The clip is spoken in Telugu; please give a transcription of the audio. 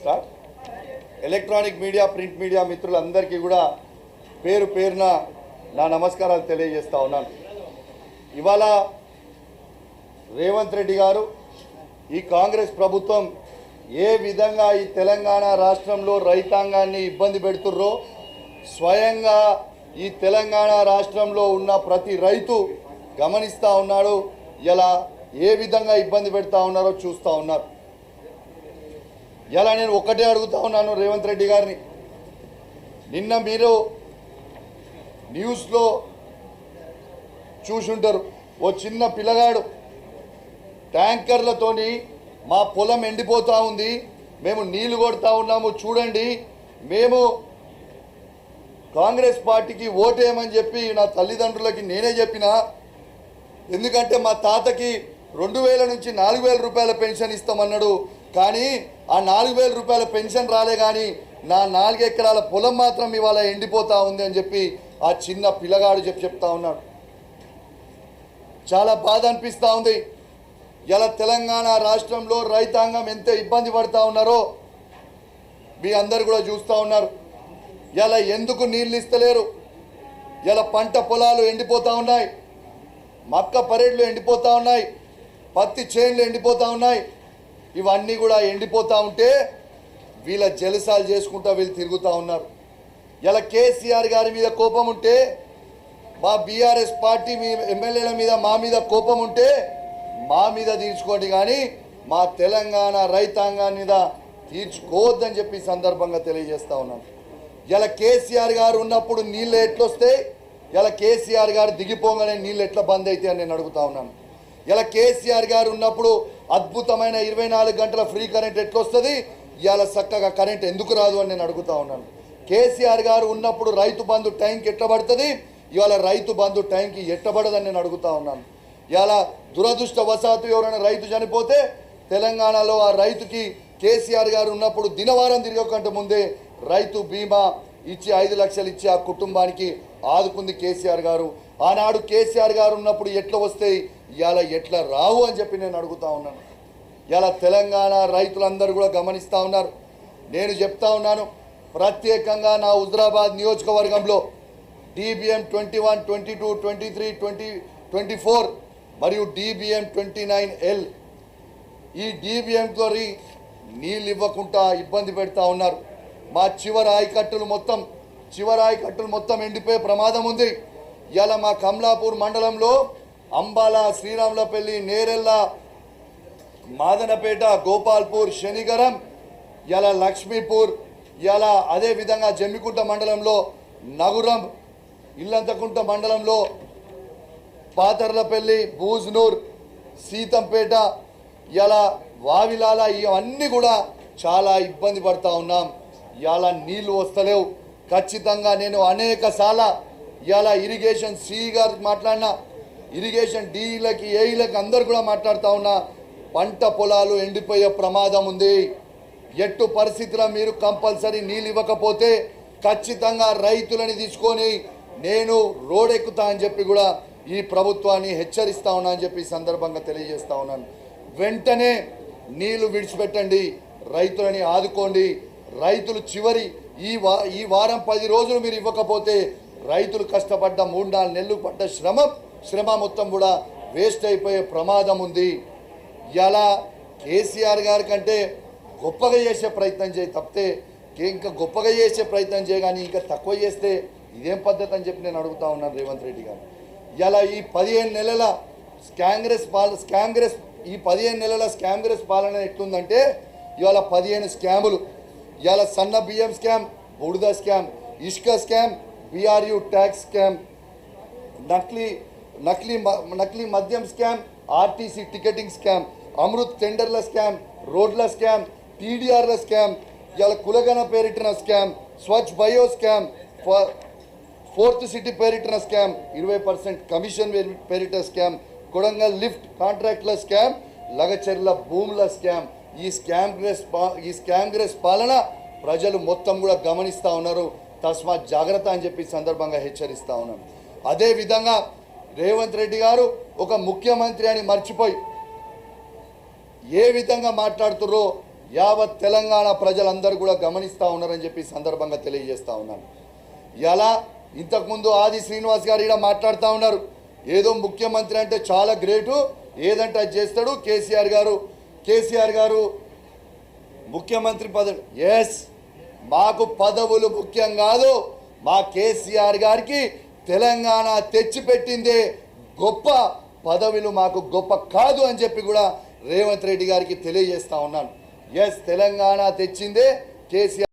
Start electronic media print media మిత్రులందరికీ కూడా పేరు పేరున నా నమస్కారాలు తెలియజేస్తా ఉన్నాను. ఇవాళ రేవంత్ రెడ్డి గారు ఈ కాంగ్రెస్ ప్రభుత్వం ఏ విధంగా ఈ తెలంగాణ రాష్ట్రంలో రైతాంగాన్ని ఇబ్బంది పెడుతుర్రో స్వయంగా ఈ తెలంగాణ రాష్ట్రంలో ఉన్న ప్రతి రైతు గమనిస్తూ ఉన్నాడు. ఇలా ఏ విధంగా ఇబ్బంది పెడతా ఉన్నారో చూస్తూ ఉన్నారు. ఇలా నేను ఒక్కటే అడుగుతా ఉన్నాను రేవంత్ రెడ్డి గారిని, నిన్న మీరు న్యూస్లో చూసుంటారు, ఓ చిన్న పిల్లగాడు ట్యాంకర్లతోని మా పొలం ఎండిపోతూ ఉంది, మేము నీళ్లు కొడతా ఉన్నాము, చూడండి మేము కాంగ్రెస్ పార్టీకి ఓటేయమని చెప్పి నా తల్లిదండ్రులకి నేనే చెప్పిన. ఎందుకంటే మా తాతకి 2000 నుంచి 4000 రూపాయల పెన్షన్ ఇస్తామన్నాడు, కానీ ఆ 4000 రూపాయల పెన్షన్ రాలే, కానీ నా 4 ఎకరాల పొలం మాత్రం ఇవాళ ఎండిపోతూ ఉంది అని చెప్పి ఆ చిన్న పిల్లగాడు చెప్తా ఉన్నాడు. చాలా బాధ అనిపిస్తూ ఉంది. ఇలా తెలంగాణ రాష్ట్రంలో రైతాంగం ఎంత ఇబ్బంది పడుతూ ఉన్నారో మీ అందరు కూడా చూస్తూ ఉన్నారు. ఇలా ఎందుకు నీళ్ళు ఇస్తలేరు, ఇలా పంట పొలాలు ఎండిపోతూ ఉన్నాయి, మక్క పరేడ్లు ఎండిపోతూ ఉన్నాయి, పత్తి చేన్లు ఎండిపోతూ ఉన్నాయి. ఇవన్నీ కూడా ఎండిపోతూ ఉంటే వీళ్ళ జలసాలు చేసుకుంటూ వీళ్ళు తిరుగుతూ ఉన్నారు. ఇలా కేసీఆర్ గారి మీద కోపం ఉంటే, మా బీఆర్ఎస్ పార్టీ మీ ఎమ్మెల్యేల మీద మా మీద కోపం ఉంటే మా మీద తీర్చుకోండి, కానీ మా తెలంగాణ రైతాంగాన్ని మీద తీర్చుకోవద్దని చెప్పి సందర్భంగా తెలియజేస్తూ ఉన్నాను. ఇలా కేసీఆర్ గారు ఉన్నప్పుడు నీళ్ళు ఎట్లొస్తాయి, ఇలా కేసీఆర్ గారు దిగిపోగానే నీళ్ళు ఎట్లా బంద్ అయితే అని నేను అడుగుతా ఉన్నాను. ఇలా కేసీఆర్ గారు ఉన్నప్పుడు అద్భుతమైన 24 గంటల ఫ్రీ కరెంట్ ఎట్లొస్తుంది, ఇలా చక్కగా కరెంట్ ఎందుకు రాదు అని నేను అడుగుతా ఉన్నాను. కేసీఆర్ గారు ఉన్నప్పుడు రైతు బంధు టైంకి ఎట్లా పడుతుంది, ఇవాళ రైతు బంధు టైంకి ఎట్టబడదని నేను అడుగుతా ఉన్నాను. ఇలా దురదృష్టవశాత్తు ఎవరైనా రైతు చనిపోతే తెలంగాణలో ఆ రైతుకి కేసీఆర్ గారు ఉన్నప్పుడు దినవారం తిరగకంటే ముందే రైతు బీమా ఇచ్చి 5 లక్షలు ఇచ్చి ఆ కుటుంబానికి ఆదుకుంది కేసీఆర్ గారు. ఆనాడు కేసీఆర్ గారు ఉన్నప్పుడు ఎట్లా వస్తాయి, ఇవాళ ఎట్లా రావు అని చెప్పి నేను అడుగుతా ఉన్నాను. ఇలా తెలంగాణ రైతులందరూ కూడా గమనిస్తూ ఉన్నారు. నేను చెప్తా ఉన్నాను, ప్రత్యేకంగా నా హుజరాబాద్ నియోజకవర్గంలో DBM 21, 22, 23, 24 మరియు DBM 29L ఈ DBMతో నీళ్ళు ఇవ్వకుండా ఇబ్బంది పెడతా ఉన్నారు. మా చివరి ఆయకట్టులు మొత్తం ఎండిపోయే ప్రమాదం ఉంది. ఇలా మా కమలాపూర్ మండలంలో అంబాల, శ్రీరాములపల్లి, నేరెళ్ళ, మాదనపేట, గోపాల్పూర్, శనిగరం, ఇలా లక్ష్మీపూర్, ఇలా అదేవిధంగా జమ్మికుంట మండలంలో నగురం, ఇల్లంతకుంట మండలంలో పాతర్లపల్లి, బూజ్నూర్, సీతంపేట, ఇలా వావిలాల, ఇవన్నీ కూడా చాలా ఇబ్బంది పడుతూ ఉన్నాం. ఇలా నీళ్లు వస్తలేవు. ఖచ్చితంగా నేను అనేక సార్లు ఇలా ఇరిగేషన్ సి గారు మాట్లాడినా, ఇరిగేషన్ డీలకి, ఏఈలకి అందరు కూడా మాట్లాడుతూ ఉన్నా, పంట పొలాలు ఎండిపోయే ప్రమాదం ఉంది. ఎట్టు పరిస్థితిలో మీరు కంపల్సరీ నీళ్ళు ఇవ్వకపోతే ఖచ్చితంగా రైతులని తీసుకొని నేను రోడ్ ఎక్కుతా అని చెప్పి కూడా ఈ ప్రభుత్వాన్ని హెచ్చరిస్తా ఉన్నా అని చెప్పి సందర్భంగా తెలియజేస్తా ఉన్నాను. వెంటనే నీళ్లు విడిచిపెట్టండి, రైతులని ఆదుకోండి. రైతులు చివరి ఈ వారం 10 రోజులు మీరు ఇవ్వకపోతే రైతులు కష్టపడ్డ 3-4 నెలలు పడ్డ శ్రమ మొత్తం కూడా వేస్ట్ అయిపోయే ప్రమాదం ఉంది. ఇలా కేసీఆర్ గారి కంటే గొప్పగా చేసే ప్రయత్నం చేయి తప్పితే ఇంకా గొప్పగా చేసే ప్రయత్నం చేయగాని ఇంకా తక్కువ చేస్తే ఇదేం పద్ధతి అని చెప్పి నేను అడుగుతా ఉన్నాను రేవంత్ రెడ్డి గారు. ఇలా ఈ 15 నెలల స్కాంగ్రెస్ పాలన ఎట్లుందంటే, ఇవాళ 15 స్కాములు. ఇవాళ సన్న బియ్యం స్కామ్, బుడిద స్కామ్, ఇసుక స్కామ్, BRU ట్యాక్స్ స్కామ్, నకిలీ మద్యం scam, RTC ticketing scam, Amrut టెండర్ల స్కామ్, రోడ్ల స్కామ్, TDRల స్కామ్, ఇవాళ కులగన పేరిటిన scam, Swachh bio scam, 4th city పేరిటిన స్కామ్, 20% కమిషన్ పేరిట స్కామ్, కొడంగల్ లిఫ్ట్ కాంట్రాక్ట్ల స్కామ్, లగచెర్ల భూముల స్కామ్. ఈ స్కామ్గ్రెస్ పాలన ప్రజలు మొత్తం కూడా గమనిస్తూ ఉన్నారు. తస్మాత్ జాగ్రత్త అని చెప్పి సందర్భంగా హెచ్చరిస్తూ ఉన్నాను. అదేవిధంగా రేవంత్ రెడ్డి గారు ఒక ముఖ్యమంత్రి అని మర్చిపోయి ఏ విధంగా మాట్లాడుతుర్రో యావత్ తెలంగాణ ప్రజలందరూ కూడా గమనిస్తూ ఉన్నారని చెప్పి సందర్భంగా తెలియజేస్తూ ఉన్నాను. ఇలా ఇంతకుముందు ఆది శ్రీనివాస్ గారు ఇక్కడ మాట్లాడుతూ ఉన్నారు, ఏదో ముఖ్యమంత్రి అంటే చాలా గ్రేటు, ఏదంటే అది చేస్తాడు. కేసీఆర్ గారు ముఖ్యమంత్రి పదవి. ఎస్, మాకు పదవులు ముఖ్యం కాదు, మా కేసీఆర్ గారికి తెలంగాణ తెచ్చిపెట్టిందే గొప్ప, పదవులు మాకు గొప్ప కాదు అని చెప్పి కూడా రేవంత్ రెడ్డి గారికి తెలియజేస్తా ఉన్నాను. ఎస్, తెలంగాణ తెచ్చిందే కేసీఆర్.